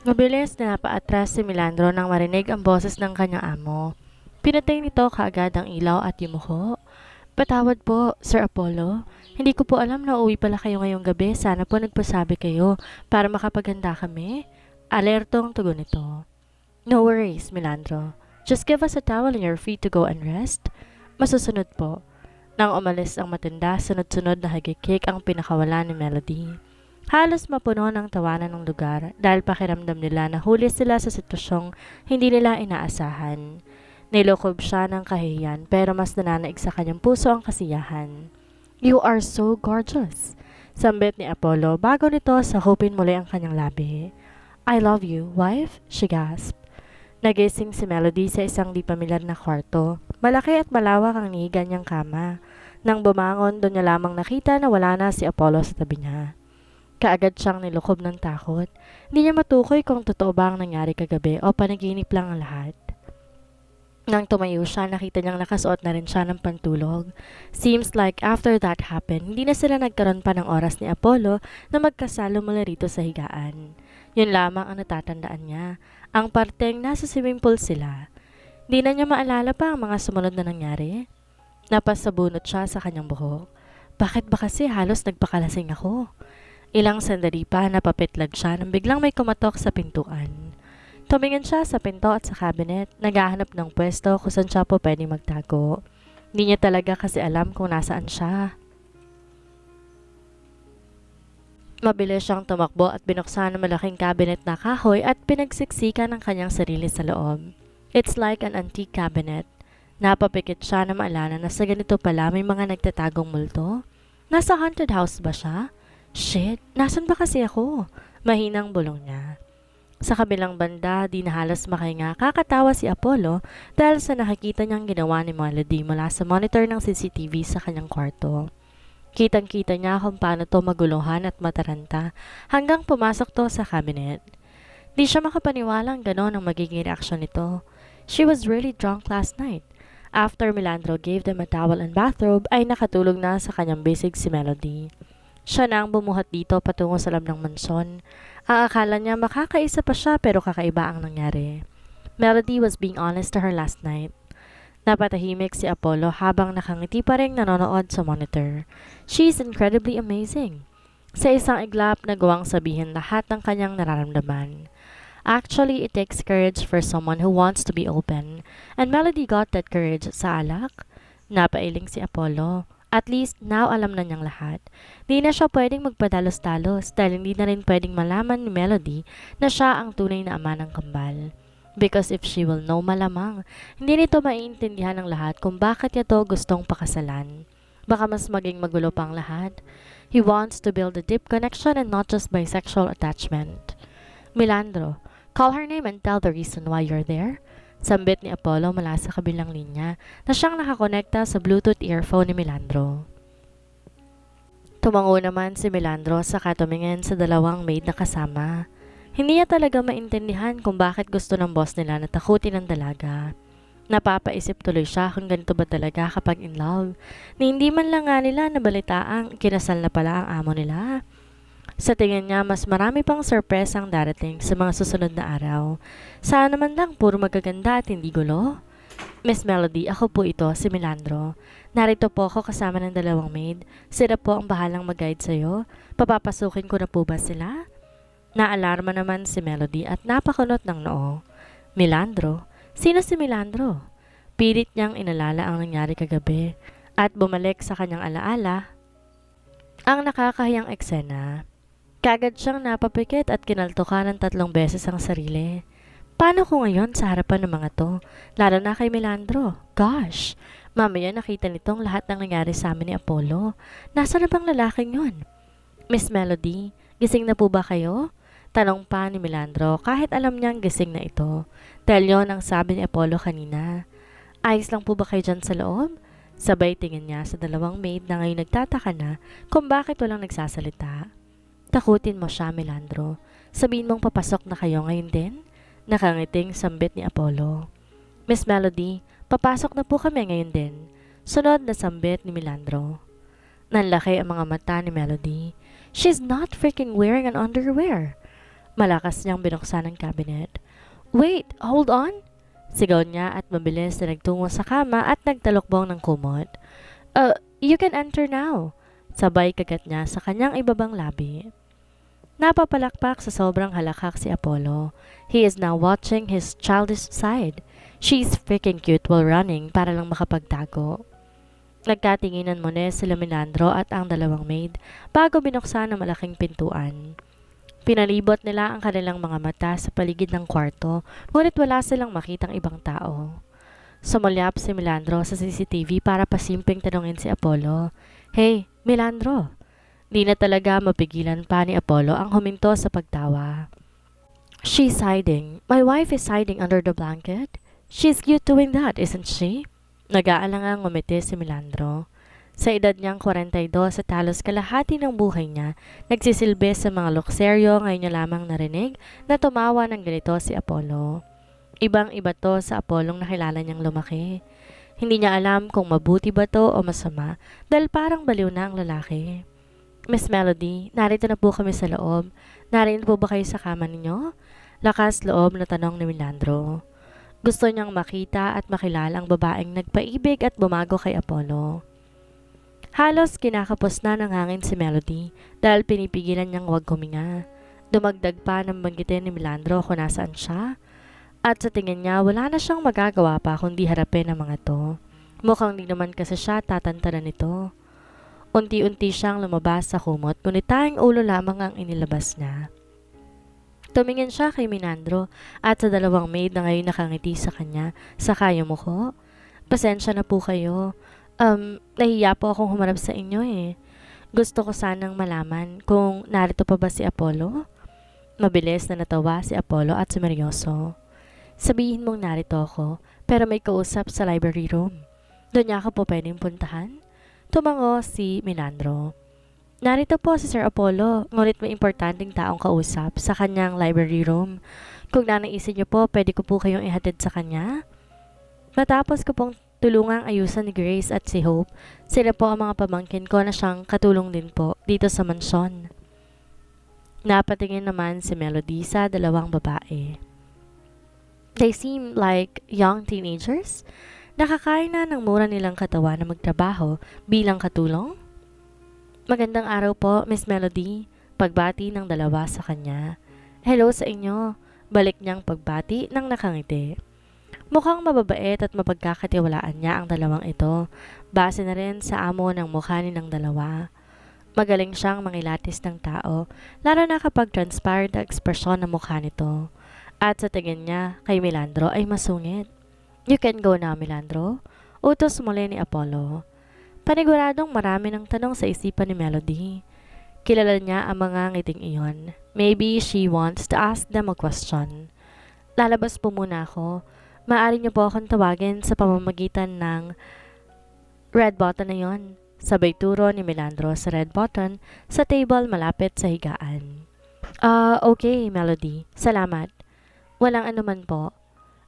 Mabilis na napaatras si Melandro nang marinig ang boses ng kanyang amo. Pinatay nito kaagad ang ilaw at yumuko. Patawad po, Sir Apollo. Hindi ko po alam na uuwi pala kayo ngayong gabi. Sana po nagpasabi kayo para makapaghanda kami. Alertong tugon nito. No worries, Melandro. Just give us a towel and you're free to go and rest. Masusunod po. Nang umalis ang matanda, sunod-sunod na hagikik ang pinakawala ni Melody. Halos mapuno ng tawanan ng lugar dahil pakiramdam nila na huli sila sa sitwasyong hindi nila inaasahan. Nilokob siya ng kahihiyan pero mas nananaig sa kanyang puso ang kasiyahan. You are so gorgeous, sambit ni Apollo bago nito sakupin muli ang kanyang labi. I love you, wife, she gasped. Nagising si Melody sa isang di pamilyar na kwarto. Malaki at malawak ang nihiga niyang kama. Nang bumangon, doon niya lamang nakita na wala na si Apollo sa tabi niya. Kaagad siyang nilukob ng takot. Hindi niya matukoy kung totoo ba ang nangyari kagabi o panaginip lang ang lahat. Nang tumayo siya, nakita niyang nakasuot na rin siya ng pantulog. Seems like after that happened, hindi na sila nagkaroon pa ng oras ni Apollo na magkasalo mula rito sa higaan. Yun lamang ang natatandaan niya, ang parteng nasa swimming pool sila. Di na niya maalala pa ang mga sumunod na nangyari. Napasabunot siya sa kanyang buhok. Bakit ba kasi halos nagpakalasing ako? Ilang sandali pa napapitlag siya nang biglang may kumatok sa pintuan. Tumingin siya sa pinto at sa cabinet, naghahanap ng pwesto kung saan siya po pwedeng magtago. Hindi niya talaga kasi alam kung nasaan siya. Mabilis siyang tumakbo at binuksan ang malaking cabinet na kahoy at pinagsiksikan ang kanyang sarili sa loob. It's like an antique cabinet. Napapikit siya na maalala na sa ganito pala may mga nagtatagong multo. Nasa haunted house ba siya? Shit, nasan ba kasi ako? Mahinang bulong niya. Sa kabilang banda, di na halos makahinga, kakatawa si Apollo dahil sa nakikita niyang ginawa ni Melody mula sa monitor ng CCTV sa kanyang kwarto. Kitang-kita niya kung paano to maguluhan at mataranta hanggang pumasok to sa cabinet. Di siya makapaniwalang ganon ang magiging reaksyon nito. She was really drunk last night. After Melandro gave them a towel and bathrobe, ay nakatulog na sa kanyang bisig si Melody. Siya na ang bumuhat dito patungo sa loob ng mansyon. Ang akala niya makakaisa pa siya pero kakaiba ang nangyari. Melody was being honest to her last night. Napatahimik si Apollo habang nakangiti pa rin nanonood sa monitor. She's incredibly amazing. Sa isang iglap nagawang sabihin lahat ng kanyang nararamdaman. Actually, it takes courage for someone who wants to be open. And Melody got that courage sa alak. Napailing si Apollo. At least, now alam na niyang lahat. Di na siya pwedeng magpadalos-dalos dahil hindi na rin pwedeng malaman ni Melody na siya ang tunay na ama ng kambal. Because if she will know malamang, hindi nito maiintindihan ng lahat kung bakit niya to gustong pakasalan. Baka mas maging magulo pang lahat. He wants to build a deep connection and not just by sexual attachment. Melandro, call her name and tell the reason why you're there. Sambit ni Apollo mula sa kabilang linya na siyang nakakonekta sa Bluetooth earphone ni Melandro. Tumango naman si Melandro saka tumingin sa dalawang maid na kasama. Hindi niya talaga maintindihan kung bakit gusto ng boss nila na takutin ang dalaga. Napapaisip tuloy siya kung ganito ba talaga kapag in love, na hindi man lang nga nila nabalitaang kinasal na pala ang amo nila. Sa tingin niya, mas marami pang surprise ang darating sa mga susunod na araw. Saan naman lang puro magaganda at hindi gulo? Miss Melody, ako po ito, si Melandro. Narito po ako kasama ng dalawang maid. Sila po ang bahalang mag-guide sa'yo. Papapasukin ko na po ba sila? Naalarma naman si Melody at napakunot ng noo. Melandro? Sino si Melandro? Pilit niyang inalala ang nangyari kagabi at bumalik sa kanyang alaala ang nakakahiyang eksena. Kagad siyang napapikit at kinaltukan ng 3 beses ang sarili. Paano ko ngayon sa harapan ng mga to? Lalo na kay Melandro. Gosh! Mamaya nakita nitong lahat ng nangyari sa amin ni Apollo. Nasaan na bang lalaking yun? Miss Melody, gising na po ba kayo? Tanong pa ni Melandro kahit alam niyang gising na ito. Dahil yun ang sabi ni Apollo kanina. Ayos lang po ba kayo dyan sa loob? Sabay tingin niya sa dalawang maid na ngayon nagtataka na kung bakit walang nagsasalita. Takutin mo siya, Melandro. Sabihin mong papasok na kayo ngayon din? Nakangiting sambit ni Apollo. Miss Melody, papasok na po kami ngayon din. Sunod na sambit ni Melandro. Nanlaki ang mga mata ni Melody. She's not freaking wearing an underwear. Malakas niyang binuksan ang cabinet. Wait! Hold on! Sigaw niya at mabilis na nagtungo sa kama at nagtalokbong ng kumot. You can enter now. Sabay kagat niya sa kanyang ibabang labi. Napapalakpak sa sobrang halakak si Apollo. He is now watching his childish side. She's freaking cute while running para lang makapagtago. Nagkatinginan muna sila Melandro at ang dalawang maid bago binuksan ang malaking pintuan. Pinalibot nila ang kanilang mga mata sa paligid ng kwarto, ngunit wala silang makitang ibang tao. Sumulyap si Melandro sa CCTV para pasimping tanungin si Apollo. Hey, Melandro! Di na talaga mapigilan pa ni Apollo ang huminto sa pagtawa. She's hiding. My wife is hiding under the blanket. She's cute doing that, isn't she? Nag-aalangang ngumiti si Melandro. Sa edad niyang 42 sa talos kalahati ng buhay niya, nagsisilbi sa mga lukseryo ngayon niya lamang narinig na tumawa ng ganito si Apollo. Ibang-iba to sa Apollong nakilala niyang lumaki. Hindi niya alam kung mabuti ba to o masama dahil parang baliw na ang lalaki. Miss Melody, narito na po kami sa loob. Narito po ba kayo sa kama ninyo? Lakas loob na tanong ni Melandro. Gusto niyang makita at makilala ang babaeng nagpaibig at bumago kay Apollo. Halos kinakapos na ng hangin si Melody dahil pinipigilan niyang huwag huminga. Dumagdag pa ng banggitin ni Melandro kung nasaan siya. At sa tingin niya wala na siyang magagawa pa kundi harapin ang mga to. Mukhang di naman kasi siya tatantanan nito. Unti-unti siyang lumabas sa kumot, ngunit tanging ulo lamang ang inilabas niya. Tumingin siya kay Melandro at sa dalawang maid na ngayon nakangiti sa kanya, saka yumuko. Pasensya na po kayo. Nahiya po akong humarap sa inyo eh. Gusto ko sanang malaman kung narito pa ba si Apollo? Mabilis na natawa si Apollo at sumeryoso. Sabihin mong narito ako, pero may kausap sa library room. Doon niya ako po pwedeng puntahan? Tumango si Melandro. Narito po si Sir Apollo, ngunit may importanteng taong kausap sa kanyang library room. Kung nanaisin niyo po, pwede ko po kayong ihatid sa kanya? Matapos ko pong tulungang ayusan ni Grace at si Hope, sila po ang mga pamangkin ko na siyang katulong din po dito sa mansyon. Napatingin naman si Melody sa dalawang babae. They seem like young teenagers. Nakakaya na ng mura nilang katawan na magtrabaho bilang katulong? Magandang araw po, Miss Melody. Pagbati ng dalawa sa kanya. Hello sa inyo. Balik niyang pagbati ng nakangiti. Mukhang mababait at mapagkakatiwalaan niya ang dalawang ito. Base na rin sa amo ng mukha nilang dalawa. Magaling siyang mangilatis ng tao, lalo na kapag transpired na ekspresyon ng mukha nito. At sa tingin niya kay Melandro ay masungit. You can go now, Melandro. Utos muli ni Apollo. Paniguradong marami ng tanong sa isipan ni Melody. Kilala niya ang mga ngiting iyon. Maybe she wants to ask them a question. Lalabas po muna ako. Maaari niyo po akong tawagin sa pamamagitan ng red button na yon. Sabay turo ni Melandro sa red button sa table malapit sa higaan. Okay, Melody. Salamat. Walang anuman po.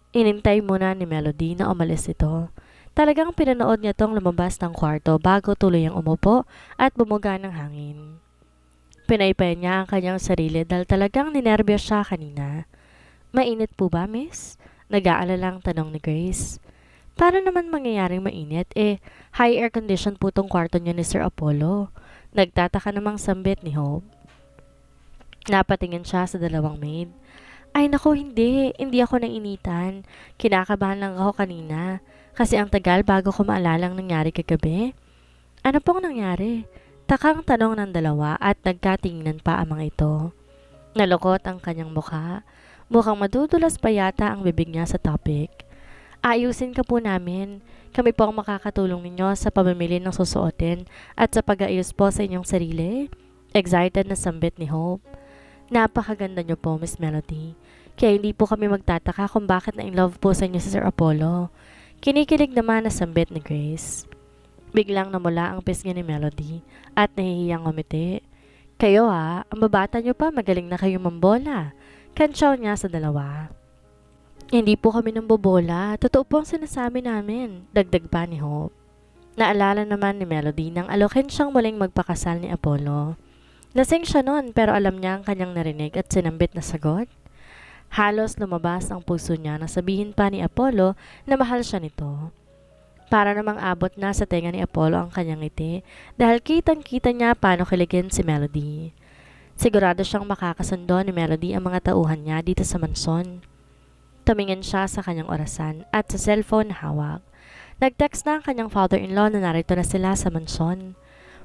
Inintay muna ni Melody na umalis ito. Talagang pinanood niya tong lumabas ng kwarto bago tuluyang umupo at bumuga ng hangin. Pinaypay niya ang kanyang sarili dahil talagang ninerbiyos siya kanina. Mainit po ba, miss? Nag-aalalang tanong ni Grace. Paano naman mangyayaring mainit? High air condition po tong kwarto niya ni Sir Apollo. Nagtataka namang sambit ni Hope. Napatingin siya sa dalawang maid. Ay nako, hindi ako nainitan. Kinakabahan lang ako kanina. Kasi ang tagal bago ko maalalang nangyari kagabi. Ano pong nangyari? Takang tanong ng dalawa at nagkatinginan pa ang mga ito. Nalukot ang kanyang mukha. Mukhang madudulas pa yata ang bibig niya sa topic. Ayusin ka po namin. Kami po ang makakatulong ninyo sa pamimili ng susuotin at sa pag-aayos po sa inyong sarili. Excited na sambit ni Hope. Napakaganda niyo po, Miss Melody. Kaya hindi po kami magtataka kung bakit na in love po sa inyo si Sir Apollo. Kinikilig naman na sambit ni Grace. Biglang namula ang pisngi ni Melody at nahihiyang ngumiti. Kayo ang babata niyo pa, magaling na kayo mambola. Kantsaw niya sa dalawa. Hindi po kami nang bobola. Totoo po ang sinasabi namin. Dagdag pa ni Hope. Naalala naman ni Melody nang alokin siyang muling magpakasal ni Apollo. Lasing siya noon pero alam niya ang kanyang narinig at sinambit na sagot. Halos lumabas ang puso niya na sabihin pa ni Apollo na mahal siya nito. Para namang abot na sa tenga ni Apollo ang kanyang ngiti dahil kitang-kita niya paano kiligin si Melody. Sigurado siyang makakasundo ni Melody ang mga tauhan niya dito sa mansyon. Tumingin siya sa kanyang orasan at sa cellphone na hawak. Nag-text na ang kanyang father-in-law na narito na sila sa mansyon.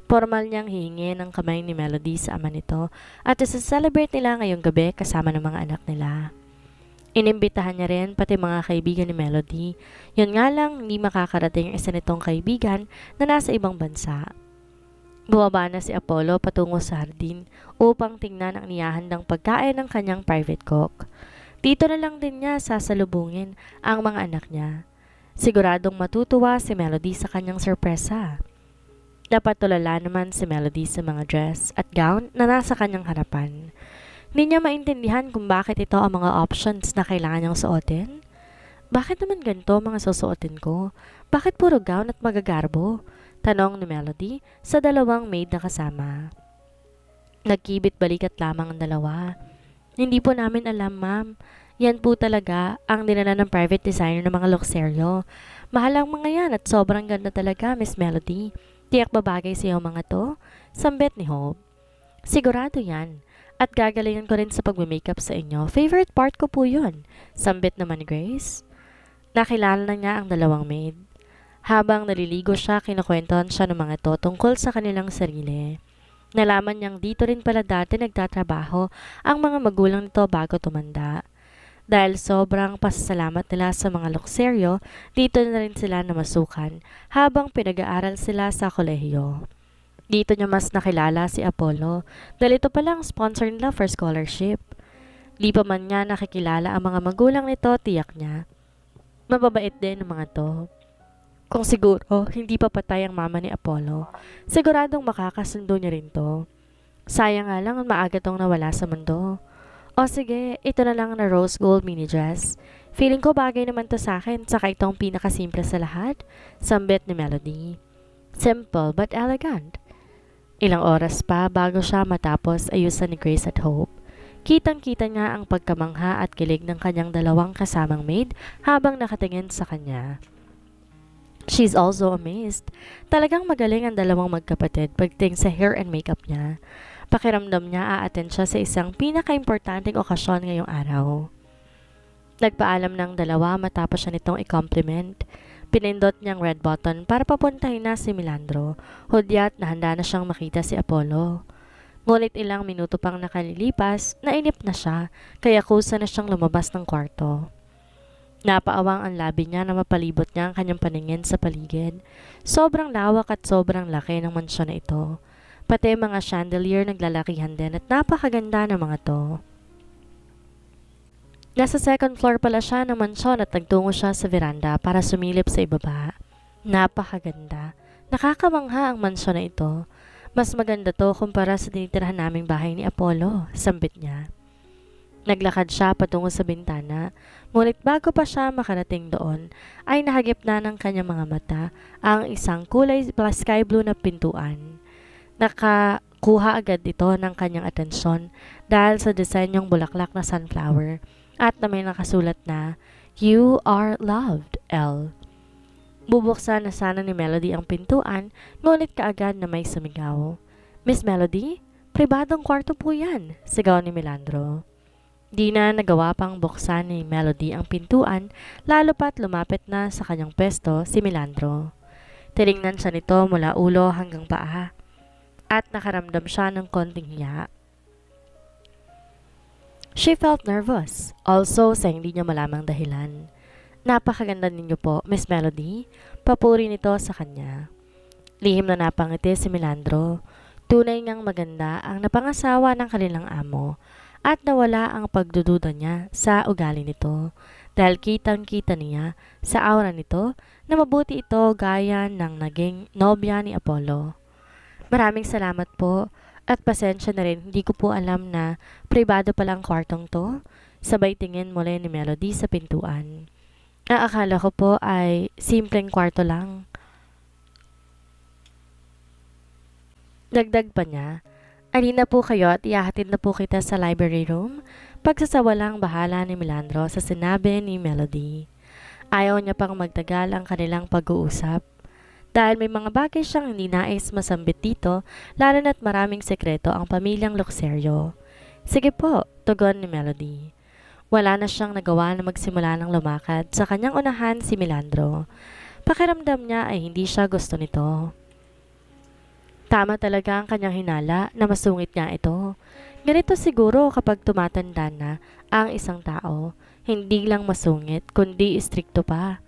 Formal niyang hihingi ng kamay ni Melody sa ama nito at isa-celebrate nila ngayong gabi kasama ng mga anak nila. Inimbitahan niya rin pati mga kaibigan ni Melody. Yun nga lang, hindi makakarating ang isa nitong kaibigan na nasa ibang bansa. Bumaba na si Apollo patungo sa hardin upang tingnan ang niyahandang pagkain ng kanyang private cook. Dito na lang din niya sasalubungin ang mga anak niya. Siguradong matutuwa si Melody sa kanyang sorpresa. Napatulala naman si Melody sa mga dress at gown na nasa kanyang harapan. Hindi niya maintindihan kung bakit ito ang mga options na kailangan niyang suotin. Bakit naman ganito mga susuotin ko? Bakit puro gown at magagarbo? Tanong ni Melody sa dalawang maid na kasama. Nagkibit balikat lamang ang dalawa. Hindi po namin alam, ma'am. Yan po talaga ang dinala ng private designer ng mga lokseryo. Mahal ang mga yan at sobrang ganda talaga, Miss Melody. Tiyak babagay sa iyo mga to? Sambit ni Hope. Sigurado yan. At gagalingan ko rin sa pagme-makeup sa inyo. Favorite part ko po yun. Sambit naman ni Grace. Nakilala na niya ang dalawang maid. Habang naliligo siya, kinukwentuhan siya ng mga to tungkol sa kanilang sarili. Nalaman niyang dito rin pala dati nagtatrabaho ang mga magulang nito bago tumanda. Dahil sobrang pasasalamat nila sa mga lokseryo, dito na rin sila namasukan habang pinag-aaral sila sa kolehiyo. Dito niya mas nakilala si Apollo dahil ito palang sponsor nila for scholarship. Di pa man niya nakikilala ang mga magulang nito, tiyak niya. Mababait din ang mga to. Kung siguro hindi pa patay ang mama ni Apollo, siguradong makakasundo niya rin to. Sayang nga lang maaga tong nawala sa mundo. O sige, ito na lang na rose gold mini dress. Feeling ko bagay naman to sa akin, saka itong pinakasimple sa lahat. Sambit ni Melody. Simple but elegant. Ilang oras pa bago siya matapos ayusan ni Grace at Hope. Kitang-kita niya ang pagkamangha at kilig ng kanyang dalawang kasamang maid habang nakatingin sa kanya. She's also amazed. Talagang magaling ang dalawang magkapatid pagdating sa hair and makeup niya. Pakiramdam niya a-attend siya sa isang pinaka-importanting okasyon ngayong araw. Nagpaalam ng dalawa matapos siya nitong i-compliment. Pinindot niyang red button para papuntahin na si Milandro. Hudyat na handa na siyang makita si Apollo. Ngunit ilang minuto pang nakalilipas, nainip na siya, kaya kusa na siyang lumabas ng kwarto. Napaawang ang labi niya na mapalibot niya ang kanyang paningin sa paligid. Sobrang lawak at sobrang laki ng mansyon na ito. Pati mga chandelier naglalakihan din at napakaganda ng mga to. Nasa second floor pala siya ng mansyon at nagtungo siya sa veranda para sumilip sa ibaba. Napakaganda. Nakakamangha ang mansyon na ito. Mas maganda to kumpara sa tinitirahan naming bahay ni Apollo, sambit niya. Naglakad siya patungo sa bintana, ngunit bago pa siya makarating doon, ay nahagip na ng kanyang mga mata ang isang kulay sky blue na pintuan. Nakakuha agad ito ng kanyang atensyon dahil sa disenyong bulaklak na sunflower at na may nakasulat na, "You are loved, L." Bubuksan na sana ni Melody ang pintuan, ngunit kaagad na may sumigaw. "Miss Melody, pribadong kwarto po yan," sigaw ni Milandro. Di na nagawa pang buksan ni Melody ang pintuan, lalo pat lumapit na sa kanyang pwesto si Milandro. Tiningnan siya nito mula ulo hanggang paa, at nakaramdam siya ng konting hiya. She felt nervous, also sa hindi niya malamang dahilan. "Napakaganda ninyo po, Miss Melody," papuri nito sa kanya. Lihim na napangiti si Milandro. Tunay ngang maganda ang napangasawa ng kanilang amo at nawala ang pagdududa niya sa ugali nito dahil kitang-kita niya sa aura nito na mabuti ito gaya ng naging nobya ni Apollo. "Maraming salamat po. At pasensya na rin, hindi ko po alam na pribado palang kwartong to." Sabay tingin muli ni Melody sa pintuan. "Akala ko po ay simpleng kwarto lang." Dagdag pa niya, Alina po kayo at ihahatid na po kita sa library room. Pagsasawalang bahala ni Melandro sa sinabi ni Melody. Ayaw niya pang magtagal ang kanilang pag-uusap. Dahil may mga bagay siyang hindi nais masambit dito, lalo na't maraming sekreto ang pamilyang Luxerio. Sige po, tugon ni Melody. Wala na siyang nagawa na magsimula ng lumakad sa kanyang unahan si Melandro. Pakiramdam niya ay hindi siya gusto nito. Tama talaga ang kanyang hinala na masungit nga ito. Ganito siguro kapag tumatanda na ang isang tao, hindi lang masungit kundi istrikto pa.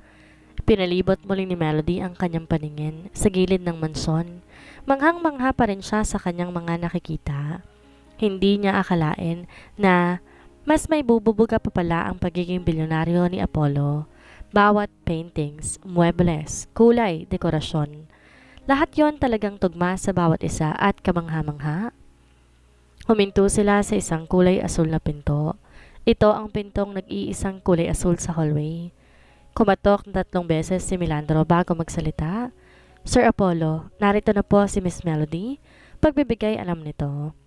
Pinalibot muli ni Melody ang kanyang paningin sa gilid ng mansyon. Manghang-mangha pa rin siya sa kanyang mga nakikita. Hindi niya akalain na mas may bububuga pa pala ang pagiging bilyonaryo ni Apollo. Bawat paintings, muebles, kulay, dekorasyon. Lahat yon talagang tugma sa bawat isa at kamangha-mangha. Huminto sila sa isang kulay asul na pinto. Ito ang pintong nag-iisang kulay asul sa hallway. Kumatok na 3 beses si Melandro bago magsalita. Sir Apollo, narito na po si Miss Melody. Pagbibigay alam nito.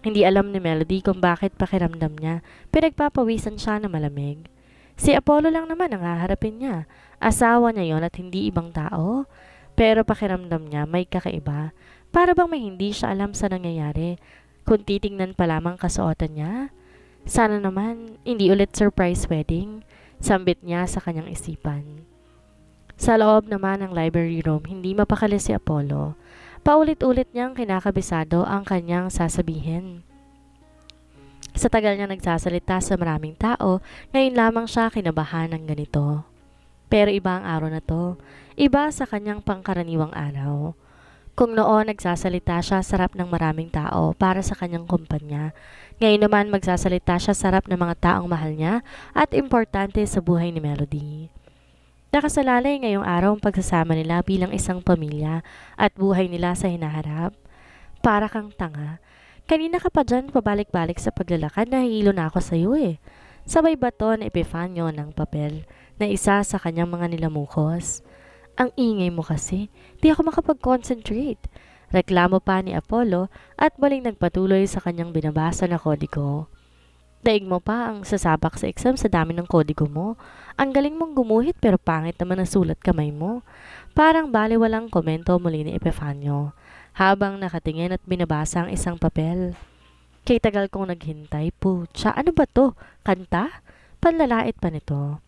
Hindi alam ni Melody kung bakit pakiramdam niya. Pinagpapawisan siya na malamig. Si Apollo lang naman ang haharapin niya. Asawa niya yon at hindi ibang tao. Pero pakiramdam niya may kakaiba. Para bang may hindi siya alam sa nangyayari. Kung titingnan pa lamang kasuotan niya. Sana naman, hindi ulit surprise wedding. Sambit niya sa kanyang isipan. Sa loob naman ng library room, hindi mapakali si Apollo. Paulit-ulit niyang kinakabisado ang kanyang sasabihin. Sa tagal niya nagsasalita sa maraming tao, ngayon lamang siya kinabahan ng ganito. Pero iba ang araw na to. Iba sa kanyang pangkaraniwang araw. Kung noon nagsasalita siya sa harap ng maraming tao para sa kanyang kumpanya, ngayon naman magsasalita siya sa harap ng mga taong mahal niya at importante sa buhay ni Melody. Nakasalalay ngayong araw ang pagsasama nila bilang isang pamilya at buhay nila sa hinaharap. Para kang tanga. Kanina ka pa dyan pabalik-balik sa paglalakad, nahihilo na ako sa iyo eh. Sabay bato na Epifanio ng papel na isa sa kanyang mga nilamukos. Ang ingay mo kasi, di ako makapag-concentrate. Reklamo pa ni Apollo at muling nagpatuloy sa kanyang binabasa na kodigo. Daig mo pa ang sasabak sa exam sa dami ng kodigo mo. Ang galing mong gumuhit pero pangit naman ang sulat kamay mo. Parang baliwalang komento muli ni Epifanio habang nakatingin at binabasa ang isang papel. Kay tagal kong naghintay, putya, ano ba to? Kanta? Panlalait pa nito.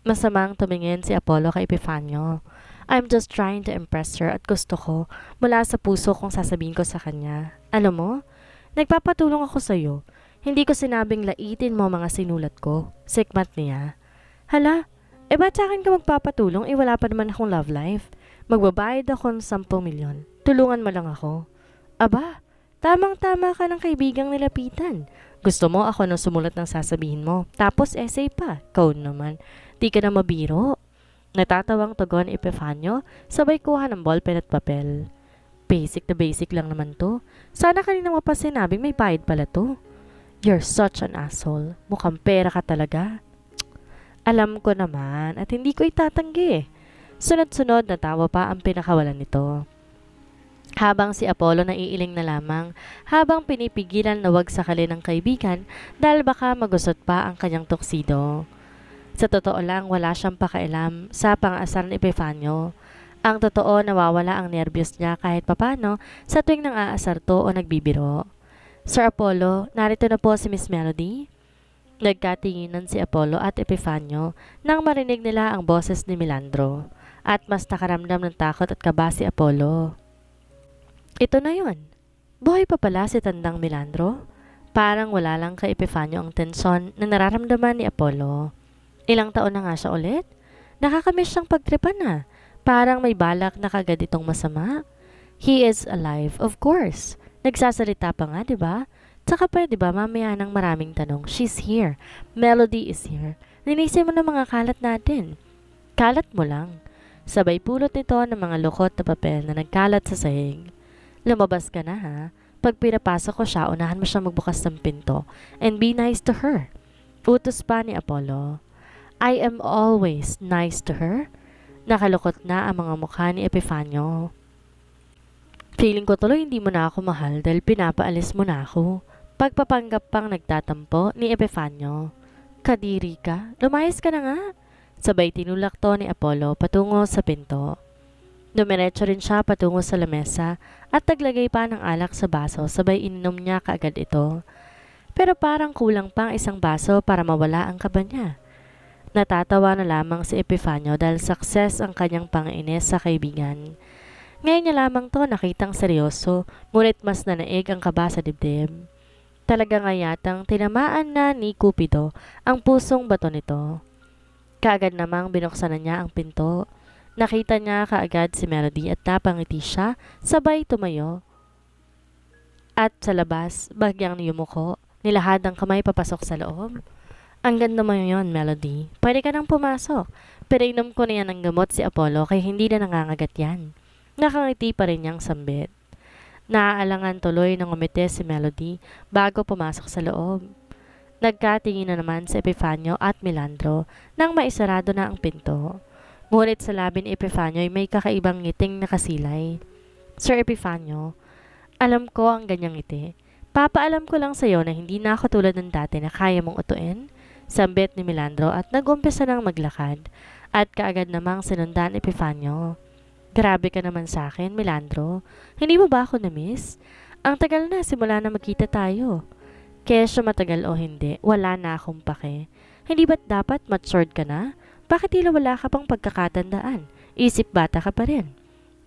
Masamang tumingin si Apollo kay Epifanio. I'm just trying to impress her at gusto ko mula sa puso kong sasabihin ko sa kanya. Ano mo? Nagpapatulong ako sa iyo. Hindi ko sinabing laitin mo mga sinulat ko. Sikmat niya. Hala, ba't sa akin ka magpapatulong? Wala pa naman akong love life. Magbabayad ako ng 10 milyon. Tulungan mo lang ako. Aba, tamang-tama ka ng kaibigang nilapitan. Gusto mo ako nang sumulat ng sasabihin mo. Tapos essay pa. Ikaw naman. Di ka na mabiro. Natatawang tugon ni Epifanio, sabay kuha ng ballpen at papel. Basic na basic lang naman to. Sana kanina mo pa sinabing may bayad pala to. You're such an asshole. Mukhang pera ka talaga. Alam ko naman at hindi ko itatanggi. Sunod-sunod na tawa pa ang pinakawalan nito. Habang si Apollo naiiling na lamang, habang pinipigilan na wag sakali ng kaibigan dahil baka magusot pa ang kanyang tuxedo. Sa totoo lang, wala siyang pakailam sa pang-asar ni Epifanio. Ang totoo, nawawala ang nervyos niya kahit papano sa tuwing nang aasar to o nagbibiro. Sir Apollo, narito na po si Miss Melody. Nagkatinginan si Apollo at Epifanio nang marinig nila ang boses ni Melandro at mas nakaramdam ng takot at kaba si Apollo. Ito na yon. Buhay pa pala si tandang Melandro. Parang wala lang kay Epifanio ang tensyon na nararamdaman ni Apollo. Ilang taon na nga siya ulit? Nakakamiss siyang pagtripan na. Parang may balak na kagad itong masama. He is alive, of course. Nagsasalita pa nga, diba? Tsaka pwede ba mamaya ng maraming tanong, she's here. Melody is here. Linisin mo ng mga kalat natin. Kalat mo lang. Sabay pulot nito ng mga lukot na papel na nagkalat sa sahig. Lumabas ka na ha. Pag pinapasok ko siya, unahan mo siya magbukas ng pinto. And be nice to her. Utos pa ni Apollo. I am always nice to her. Nakalukot na ang mga mukha ni Epifanio. Feeling ko tuloy hindi mo na ako mahal dahil pinapaalis mo na ako. Pagpapanggap pang nagtatampo ni Epifanio. Kadiri ka, lumayas ka na nga. Sabay tinulak to ni Apollo patungo sa pinto. Dumiretso rin siya patungo sa lamesa at naglagay pa ng alak sa baso sabay ininom niya kaagad ito. Pero parang kulang pang isang baso para mawala ang kaba niya. Natatawa na lamang si Epifanio dahil success ang kanyang pang-inis sa kaibigan. Ngayon niya lamang to nakitang seryoso, ngunit mas nanaig ang kaba sa dibdib. Talaga nga yatang tinamaan na ni Cupido ang pusong bato nito. Kaagad namang binuksan na niya ang pinto. Nakita niya kaagad si Melody at napangiti siya, sabay tumayo. At sa labas, bagyang yumuko, nilahad ang kamay papasok sa loob. Ang ganda mo yun, Melody. Pwede ka nang pumasok. Pero inom ko na yan ng gamot si Apollo kaya hindi na nangangagat yan. Nakangiti pa rin niyang sambit. Naaalangan tuloy ng umiti si Melody bago pumasok sa loob. Nagkatingin na naman si Epifanio at Melandro nang maisarado na ang pinto. Ngunit sa labi ni Epifanio ay may kakaibang ngiting nakasilay. Sir Epifanio, alam ko ang ganyang ngiti. Papaalam ko lang sa iyo na hindi na ako tulad ng dati na kaya mong utuin. Sambit ni Melandro at nag-umpisa ng maglakad at kaagad namang sinundan ni Epifanio. Grabe ka naman sa akin, Melandro. Hindi mo ba ako na-miss? Ang tagal na simula na magkita tayo. Kesyo matagal o hindi, wala na akong pake. Hindi ba't dapat matured ka na? Bakit tila wala ka pang pagkakatandaan? Isip bata ka pa rin.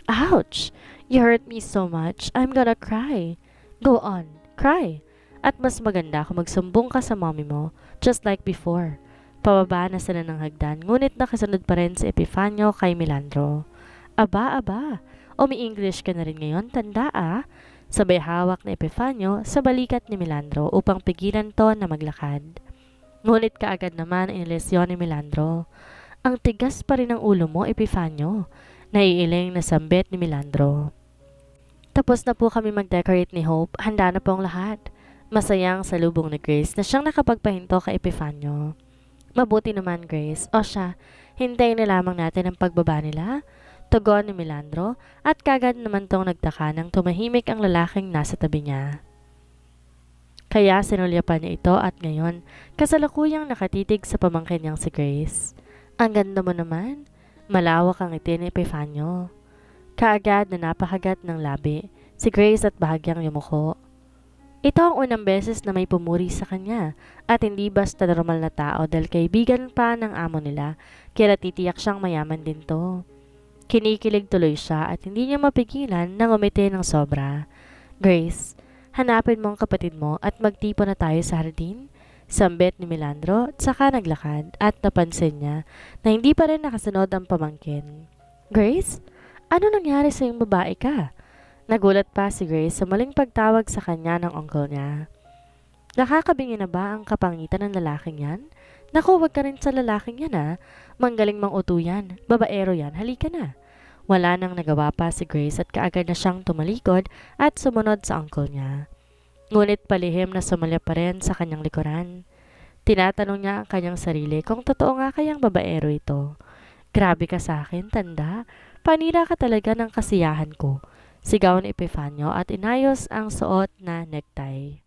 Ouch! You hurt me so much. I'm gonna cry. Go on, cry. At mas maganda kung magsumbong ka sa mommy mo, just like before. Pababa na sila ng hagdan, ngunit nakasunod pa rin si Epifanio kay Melandro. Aba, umi-English ka na rin ngayon, tanda ah. Sabay hawak ni Epifanio sa balikat ni Melandro upang pigilan to na maglakad. Ngunit kaagad naman inilesyon ni Melandro. Ang tigas pa rin ng ulo mo, Epifanio. Naiiling na sambit ni Melandro. Tapos na po kami mag-decorate ni Hope, handa na po ang lahat. Masayang salubong ni Grace na siyang nakapagpahinto kay Epifanio. Mabuti naman, Grace. O siya, hintayin na lamang natin ang pagbaba nila. Tugon ni Melandro at kagad naman tong nagtaka nang tumahimik ang lalaking nasa tabi niya. Kaya sinulyapan niya ito at ngayon kasalukuyang nakatitig sa pamangkin niyang si Grace. Ang ganda mo naman. Malawak ang ngiti ni Epifanio. Kaagad na napakagat ng labi si Grace at bahagyang yumuko. Ito ang unang beses na may pumuri sa kanya at hindi basta normal na tao dahil kaibigan pa ng amo nila kaya titiyak siyang mayaman din to. Kinikilig tuloy siya at hindi niya mapigilan na ngumiti ng sobra. Grace, hanapin mo ang kapatid mo at magtipo na tayo sa hardin. Sambit ni Melandro at saka naglakad at napansin niya na hindi pa rin nakasunod ang pamangkin. Grace, ano nangyari sa iyong babae ka? Nagulat pa si Grace sa maling pagtawag sa kanya ng uncle niya. Nakakabingi na ba ang kapangitan ng lalaking yan? Naku, wag ka rin sa lalaking yan ha. Manggaling mang uto yan. Babaero yan, halika na. Wala nang nagawa pa si Grace at kaagad na siyang tumalikod at sumunod sa uncle niya. Ngunit palihim na sumalya pa rin sa kanyang likuran. Tinatanong niya ang kanyang sarili kung totoo nga kayang babaero ito. Grabe ka sa akin, tanda. Panira ka talaga ng kasiyahan ko. Sigaw ni Epifanio at inayos ang suot na necktie.